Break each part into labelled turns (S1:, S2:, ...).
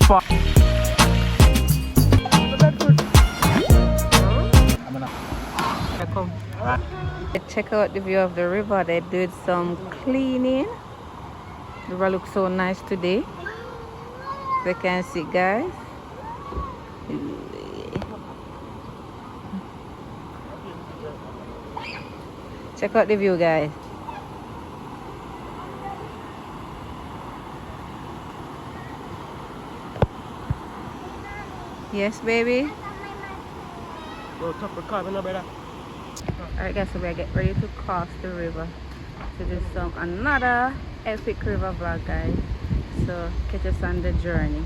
S1: spot.
S2: Check out the view of the river. They did some cleaning. The river looks so nice today. You can see, guys. Check out the view, guys. Yes, baby. Alright guys, so we get ready to cross the river to do another epic river vlog, guys. So catch us on the journey.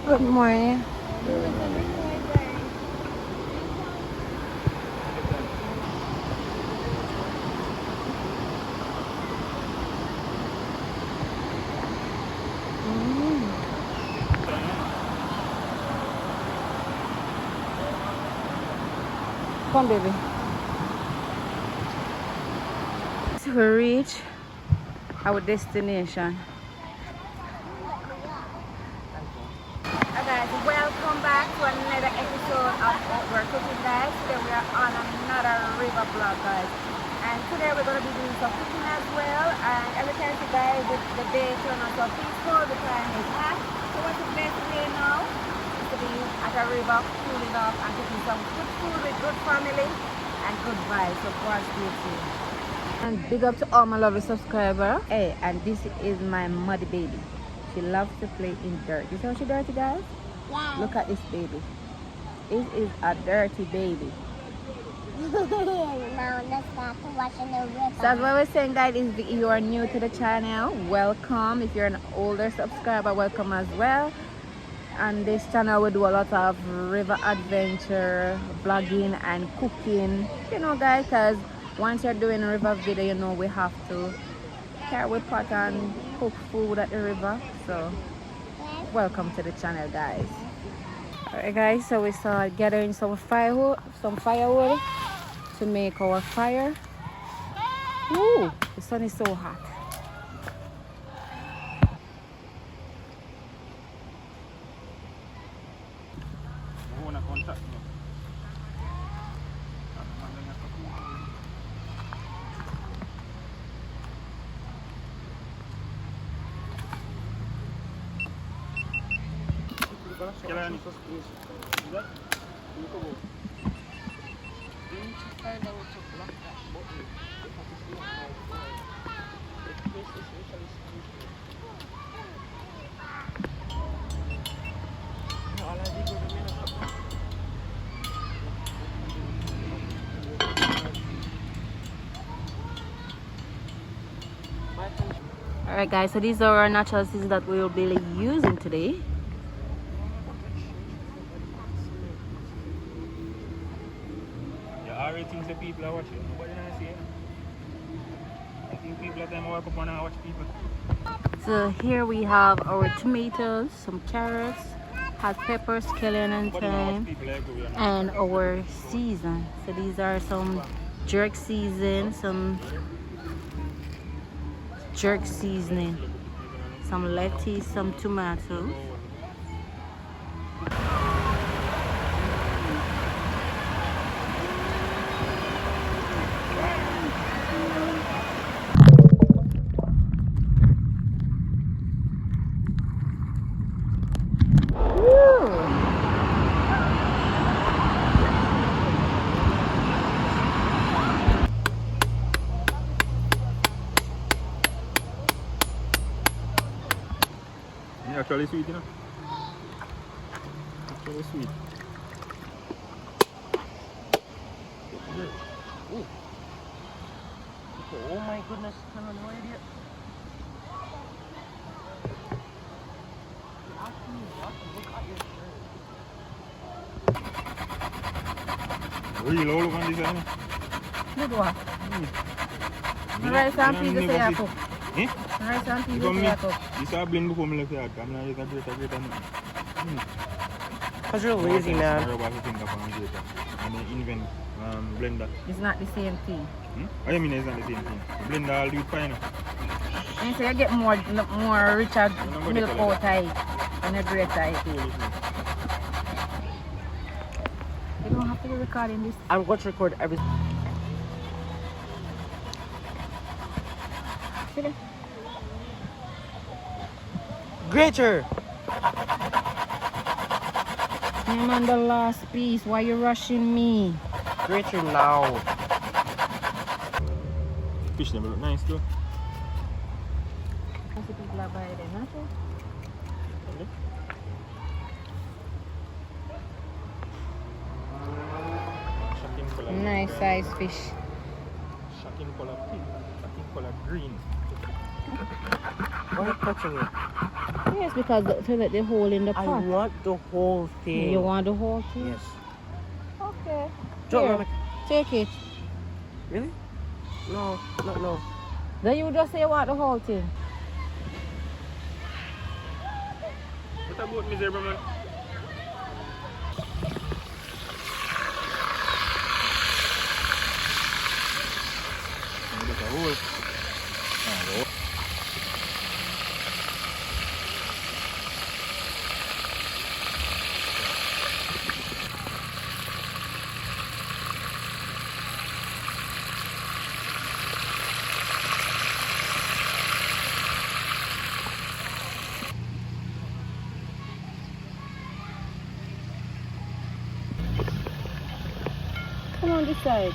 S2: Good morning. Come on, baby. So we reach our destination. Hi guys, welcome back to another episode of OutdoorCooking, guys. Today we are on another river vlog, guys. And today we're going to be doing some cooking as well. And as you can see, guys, the day turned out so peaceful. The time is hot. So what's the best way now? To be at a river, cooling off and cooking some good food with good family and good vibes. So watch this. And big up to all my lovely subscribers. Hey, and this is my muddy baby. She loves to play in dirt. You see how she dirty, guys? Yeah. Look at this baby. This is a dirty baby.
S3: Now let's start watching the river.
S2: So that's what we're saying, guys. If you are new to the channel, welcome. If you're an older subscriber, welcome as well. On this channel we do a lot of river adventure, vlogging and cooking, you know, guys, because once you're doing a river video, you know, we have to carry a pot and cook food at the river. So welcome to the channel, guys. Alright guys, so we start gathering some firewood to make our fire. Ooh, the sun is so hot. Alright guys, so these are our natural seasons that we will be using today.
S1: Yeah, already things that people are watching. Nobody not see it. I think people are them work up on and watch people.
S2: So here we have our tomatoes, some carrots, hot peppers, scallion and thyme, and our season. So these are some jerk season, some jerk seasoning, some lettuce, some tomatoes.
S1: Actually sweet, you know. Actually sweet. Ooh. Oh my goodness, I have no idea. Real old one this one.
S2: Good one. Rice and peas is a cook.
S1: Eh?
S2: Rice and peas is a cook.
S1: This is blend before me left here. I'm not just a great and
S4: Because you're lazy, man.
S1: And then invent blender.
S2: It's not the same thing.
S1: Oh, you mean it's not the same thing? Blend all do it fine.
S2: And so you get more richer
S1: Nobody
S2: milk
S1: tell
S2: out of it and a great it. You don't have to be recording this.
S4: I'm going to record every.
S2: See there?
S4: Greater!
S2: I'm on the last piece. Why you rushing me?
S4: Greater now.
S1: Fish never look nice too. Shocking color.
S2: Nice size fish.
S1: Shocking color pink. Shocking color green.
S4: Why are you touching it?
S2: Yes, because to let the hole in the pot.
S4: I want the whole thing.
S2: You want the whole thing?
S4: Yes.
S2: Okay.
S4: Don't
S2: Here,
S4: want it.
S2: take it.
S4: Really? No, no.
S2: Then you just say you want the whole thing.
S1: What about miserable man? Look at hole.
S2: Come on this side.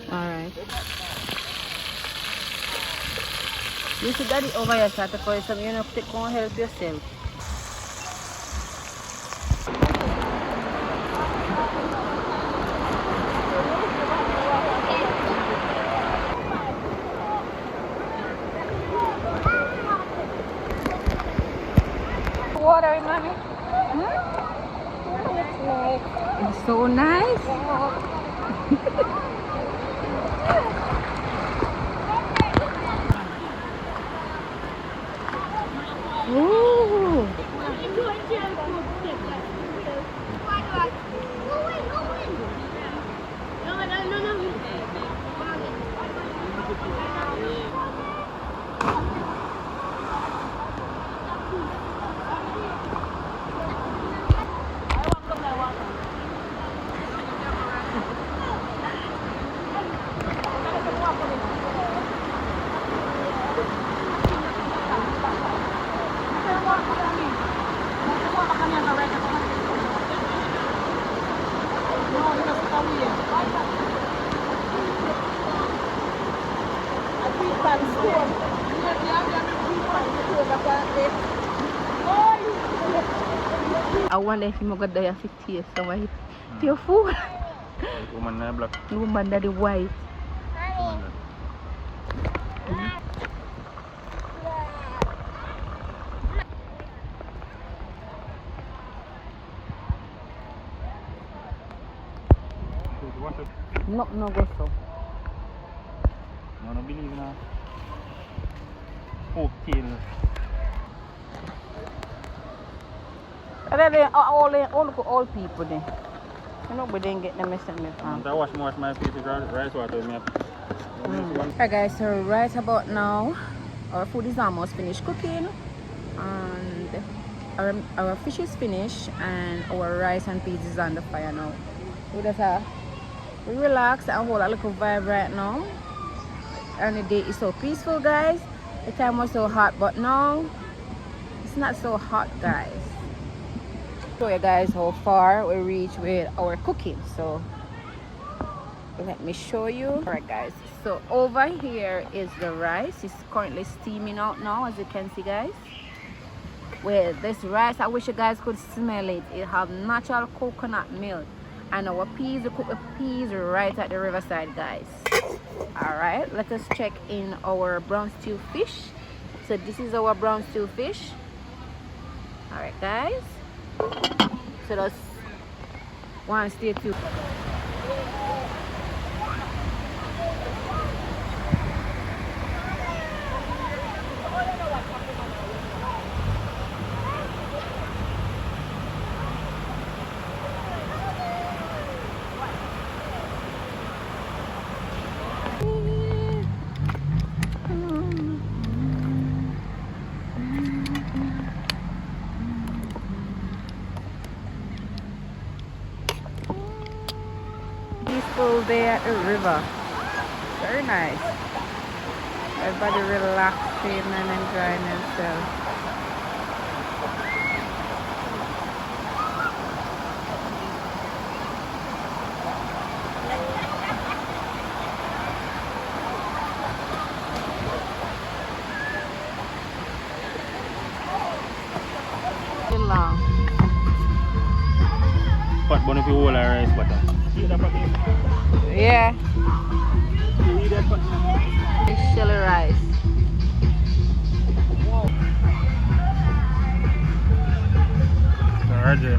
S2: Alright. You see daddy over here start to call some, you know, take on help yourself. Water, mommy. It's so nice. Ooh. I wonder if you got there 50 years so I feel food.
S1: Woman na black.
S2: Woman that is white. No go so.
S1: No believe in a folk tale.
S2: All people there. Nobody didn't get the message me from.
S1: I wash my face with rice water.
S2: Alright guys, so right about now our food is almost finished cooking and our fish is finished and our rice and peas is on the fire now. We relax and hold a little vibe right now. And the day is so peaceful guys. The time was so hot but now it's not so hot guys. Show you guys how far we reach with our cooking, so let me show you. Alright guys, so over here is the rice. It's currently steaming out now, as you can see guys. With this rice, I wish you guys could smell it. It have natural coconut milk. And our peas, we cook the peas right at the riverside guys. All right, let us check in our brown stew fish. So this is our brown stew fish. All right, guys. So that's one stay two. Peaceful day at the river. Very nice. Everybody relaxing and enjoying themselves. Too long.
S1: Pot bun if you hold our rice butter. See that pot here?
S2: Yeah.
S1: You eat that pot?
S2: It's chili rice.
S1: Roger.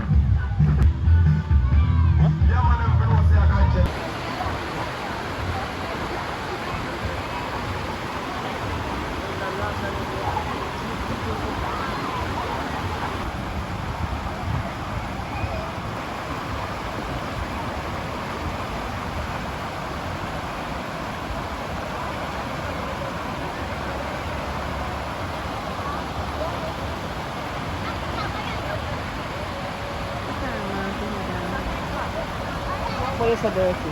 S2: Why you so dirty?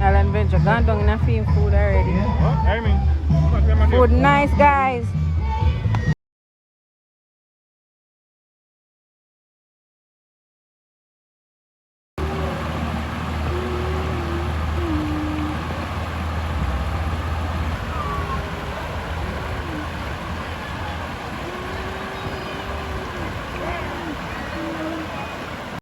S2: Alan Venture gone down in a film food already.
S1: Oh, I mean.
S2: Food nice, guys.